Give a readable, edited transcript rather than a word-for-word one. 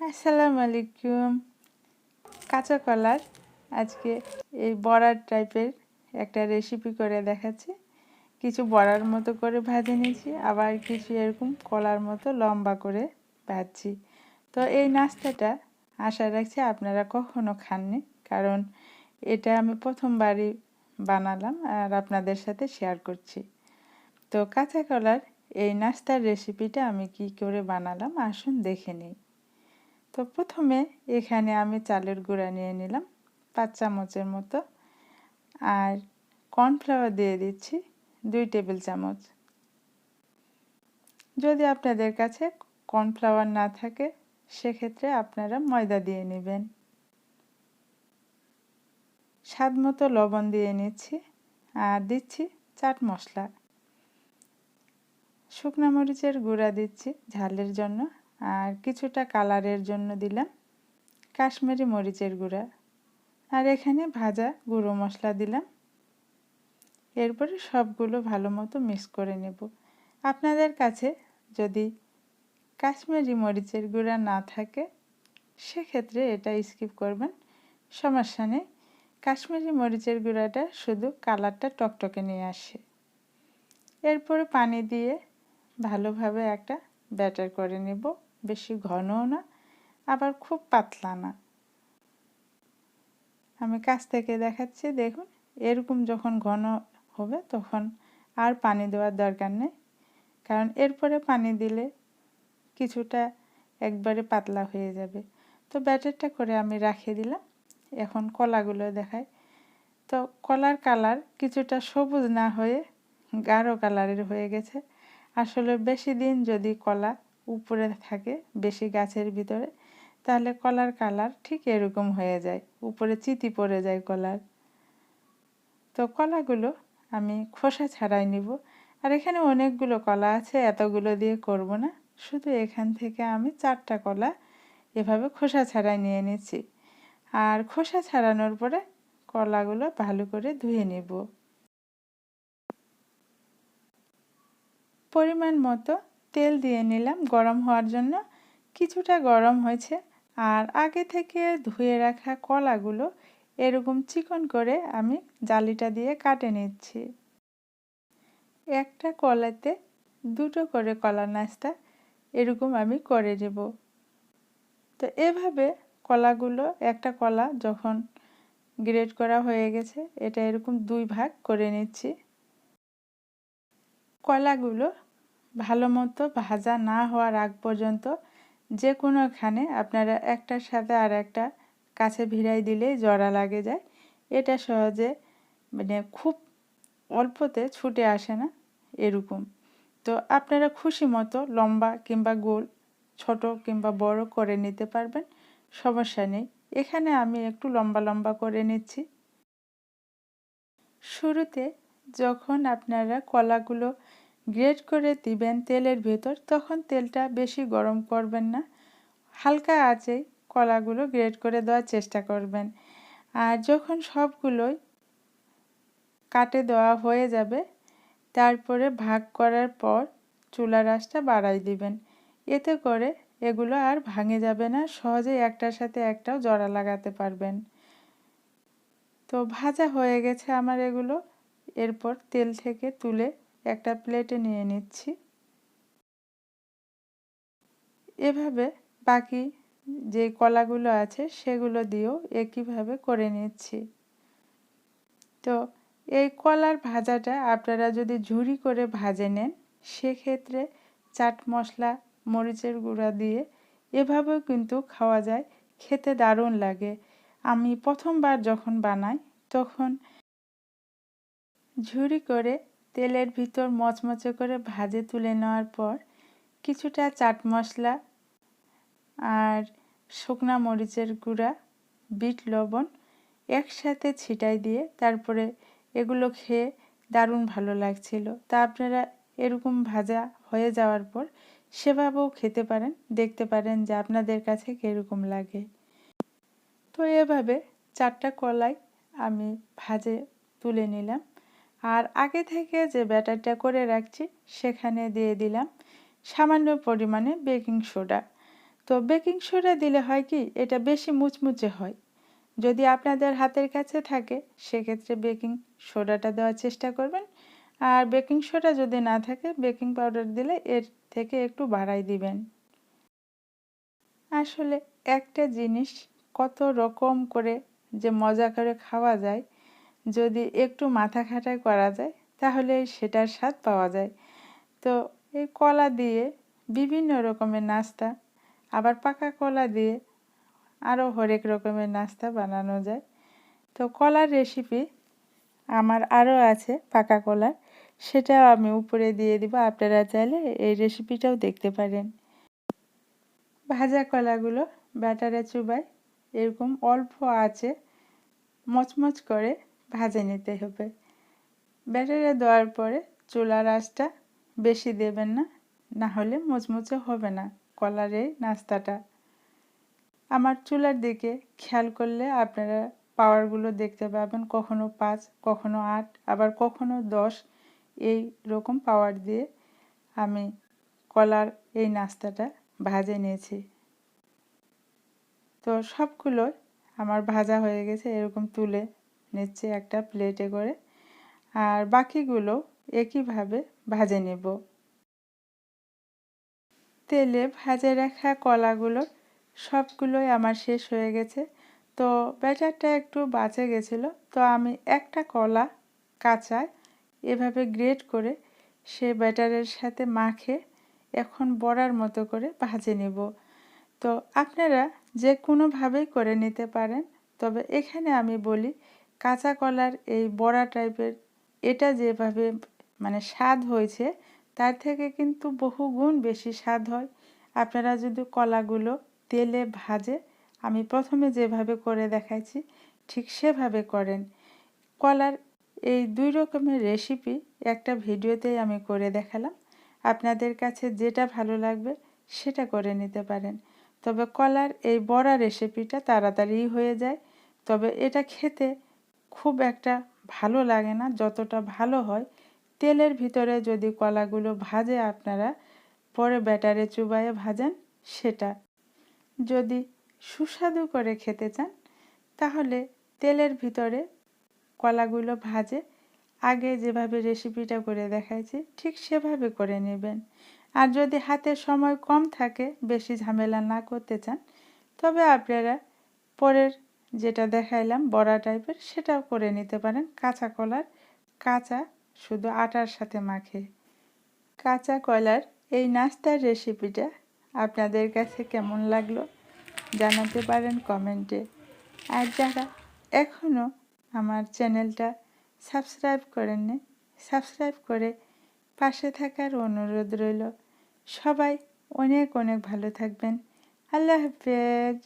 আসসালামু আলাইকুম। কাঁচা কলার আজকে এই বড়ার টাইপের একটা রেসিপি করে দেখাচ্ছি। কিছু বড়ার মতো করে ভেজে নিয়েছি, আবার কিছু এরকম কলার মতো লম্বা করে ভাজছি। তো এই নাস্তাটা আশা রাখছি আপনারা কখনো খাননি, কারণ এটা আমি প্রথমবারই বানালাম আর আপনাদের সাথে শেয়ার করছি। তো কাঁচা কলার এই নাস্তার রেসিপিটা আমি কি করে বানালাম আসুন দেখে নিই। তো প্রথমে এখানে আমি চালের গুঁড়া নিয়ে নিলাম 5 চামচের মতো, আর কর্নফ্লাওয়ার দিয়ে দিচ্ছি 2 টেবিল চামচ। যদি আপনাদের কাছে কর্নফ্লাওয়ার না থাকে সেক্ষেত্রে আপনারা ময়দা দিয়ে নেবেন। স্বাদ মতো লবণ দিয়ে নিচ্ছি, আর দিচ্ছি চাট মশলা। শুকনো মরিচের গুঁড়া দিচ্ছি ঝালের জন্য, আর কিছুটা কালারের জন্য দিলাম কাশ্মীরি মরিচের গুঁড়া, আর এখানে ভাজা গুঁড়ো মশলা দিলাম। এরপরে সবগুলো ভালো মতো মিক্স করে নেব। আপনাদের কাছে যদি কাশ্মীরি মরিচের গুঁড়া না থাকে সেক্ষেত্রে এটা স্কিপ করবেন, সমস্যা নেই। কাশ্মীরি মরিচের গুঁড়াটা শুধু কালারটা টকটকে নিয়ে আসে। এরপরে পানি দিয়ে ভালোভাবে একটা ব্যাটার করে নেব, বেশি ঘনও না আবার খুব পাতলা না। আমি কাছ থেকে দেখাচ্ছি, দেখুন এরকম যখন ঘন হবে তখন আর পানি দেওয়ার দরকার নেই, কারণ এরপরে পানি দিলে কিছুটা একবারে পাতলা হয়ে যাবে। তো ব্যাটারটা করে আমি রাখিয়ে দিলাম। এখন কলাগুলো দেখাই। তো কলার কালার কিছুটা সবুজ না হয়ে গাঢ় কালারের হয়ে গেছে। আসলে বেশি দিন যদি কলা উপরে থাকে বেশি গাছের ভিতরে, তাহলে কলার কালার ঠিক এরকম হয়ে যায়, উপরে চিতি পড়ে যায় কলার। তো কলাগুলো আমি খোসা ছাড়াই নিব। আর এখানে অনেকগুলো কলা আছে, এতগুলো দিয়ে করব না, শুধু এখান থেকে আমি 4টা কলা এভাবে খোসা ছাড়াই নিয়ে নিচ্ছি। আর খোসা ছাড়ানোর পরে কলাগুলো ভালো করে ধুয়ে নেব। পরিমাণ মতো তেল দিয়ে নিলাম গরম হওয়ার জন্য। কিছুটা গরম হয়েছে, আর আগে থেকে ধুয়ে রাখা কলাগুলো এরকম চিকন করে আমি জালিটা দিয়ে কাটে নিচ্ছি। একটা কলাতে 2টো করে কলা নাস্তা এরকম আমি করে দেব। তো এভাবে কলাগুলো, একটা কলা যখন গ্রেট করা হয়ে গেছে এটা এরকম 2 ভাগ করে নিচ্ছি। কলাগুলো ভালো মতো ভাজা না হওয়ার আগ পর্যন্ত যে কোনোখানে আপনারা একটার সাথে আর একটা কাছে ভিড়াই দিলেই জড়া লাগে যায়। এটা সহজে খুব অল্পতে ছুটে আসে না এরকম। তো আপনারা খুশি মতো লম্বা কিংবা গোল, ছোট কিংবা বড় করে নিতে পারবেন, সমস্যা নেই। এখানে আমি একটু লম্বা লম্বা করে নিচ্ছি। শুরুতে যখন আপনারা কলাগুলো গ্রেট করে দিবেন তেলের ভেতর, তখন তেলটা বেশি গরম করবেন না, হালকা আঁচেই কলাগুলো গ্রেট করে দেওয়ার চেষ্টা করবেন। আর যখন সবগুলোই কাটে দেওয়া হয়ে যাবে তারপরে ভাগ করার পর চুলার আঁচটা বাড়াই দিবেন। এতে করে এগুলো আর ভাঙে যাবে না, সহজেই একটার সাথে একটাও জোড়া লাগাতে পারবেন। তো ভাজা হয়ে গেছে আমার এগুলো। এরপর তেল থেকে তুলে একটা প্লেটে নিয়ে নিচ্ছি। এভাবে বাকি যে কলাগুলো আছে সেগুলো দিয়েও একইভাবে করে নিচ্ছি। তো এই কলার ভাজাটা আপনারা যদি ঝুরি করে ভাজে নেন সেক্ষেত্রে চাট মশলা, মরিচের গুঁড়া দিয়ে এভাবেও কিন্তু খাওয়া যায়, খেতে দারুণ লাগে। আমি প্রথমবার যখন বানাই তখন ঝুরি করে তেলের ভিতর মচমচে করে ভাজে তুলে নেওয়ার পর কিছুটা চাট মশলা আর শুকনা মরিচের গুঁড়া, বিট লবণ একসাথে ছিটাই দিয়ে তারপরে এগুলো খেয়ে দারুণ ভালো লাগছিল। তা আপনারা এরকম ভাজা হয়ে যাওয়ার পর সেভাবেও খেতে পারেন, দেখতে পারেন যে আপনাদের কাছে কীরকম লাগে। তো এভাবে 4টা কলাই আমি ভাজে তুলে নিলাম। আর আগে থেকে যে ব্যাটারটা করে রাখছি সেখানে দিয়ে দিলাম সামান্য পরিমাণে বেকিং সোডা। তো বেকিং সোডা দিলে হয় কি এটা বেশি মুচমুচে হয়। যদি আপনাদের হাতের কাছে থাকে সেক্ষেত্রে বেকিং সোডাটা দেওয়ার চেষ্টা করবেন। আর বেকিং সোডা যদি না থাকে বেকিং পাউডার দিলে এর থেকে একটু বাড়াই দিবেন। আসলে একটা জিনিস কত রকম করে যে মজা করে খাওয়া যায়, যদি একটু মাথা খাটাই করা যায় তাহলে সেটার স্বাদ পাওয়া যায়। তো এই কলা দিয়ে বিভিন্ন রকমের নাস্তা, আবার পাকা কলা দিয়ে আরও হরেক রকমের নাস্তা বানানো যায়। তো কলার রেসিপি আমার আরও আছে পাকা কলার, সেটাও আমি উপরে দিয়ে দিব, আপনারা চাইলে এই রেসিপিটাও দেখতে পারেন। ভাজা কলাগুলো ব্যাটারে চুবাই এরকম অল্প আঁচে মচমচ করে ভাজে নিতে হবে। ব্যাটারে দেওয়ার পরে চুলার আঁচটা বেশি দেবেন না, না হলে মুচমুচে হবে না কলার এই নাস্তাটা। আমার চুলার দিকে খেয়াল করলে আপনারা পাওয়ারগুলো দেখতে পাবেন, কখনো 5, কখনো 8, আবার কখনো 10 এই রকম পাওয়ার দিয়ে আমি কলার এই নাস্তাটা ভাজে নিয়েছি। তো সবগুলো আমার ভাজা হয়ে গেছে, এরকম তুলে নিচ্ছে একটা প্লেটে করে, আর বাকিগুলো একইভাবে ভাজে নেব। তেলে ভাজে রাখা কলাগুলো সবগুলোই আমার শেষ হয়ে গেছে। তো ব্যাটারটা একটু বাঁচে গেছিলো, তো আমি একটা কলা কাঁচা এভাবে গ্রেট করে সে ব্যাটারের সাথে মাখে এখন বড়ার মতো করে ভাজে নেব। তো আপনারা যে কোনোভাবেই করে নিতে পারেন, তবে এখানে আমি বলি কাঁচা কলার এই বড়া টাইপের এটা যেভাবে মানে স্বাদ হয়েছে তার থেকে কিন্তু বহু গুণ বেশি স্বাদ হয় আপনারা যদি কলাগুলো তেলে ভাজে আমি প্রথমে যেভাবে করে দেখাইছি ঠিক সেভাবে করেন। কলার এই 2 রকমের রেসিপি একটা ভিডিওতেই আমি করে দেখালাম, আপনাদের কাছে যেটা ভালো লাগবে সেটা করে নিতে পারেন। তবে কলার এই বড়া রেসিপিটা তাড়াতাড়ি হয়ে যায়, তবে এটা খেতে খুব একটা ভালো লাগে না, যতটা ভালো হয় তেলের ভিতরে যদি কলাগুলো ভাজে আপনারা পরে ব্যাটারে চুবায়ে ভাজেন সেটা। যদি সুস্বাদু করে খেতে চান তাহলে তেলের ভিতরে কলাগুলো ভাজে আগে যেভাবে রেসিপিটা করে দেখাইছি ঠিক সেভাবে করে নেবেন। আর যদি হাতে সময় কম থাকে, বেশি ঝামেলা না করতে চান, তবে আপনারা পরের যেটা দেখাইলাম বড়া টাইপের সেটাও করে নিতে পারেন। কাঁচা কলার কাঁচা শুধু আটার সাথে মাখে। কাঁচা কলার এই নাস্তার রেসিপিটা আপনাদের কাছে কেমন লাগলো জানাতে পারেন কমেন্টে। আর যারা এখনও আমার চ্যানেলটা সাবস্ক্রাইব করেননি, সাবস্ক্রাইব করে পাশে থাকার অনুরোধ রইল। সবাই অনেক অনেক ভালো থাকবেন। আল্লাহ হাফেজ।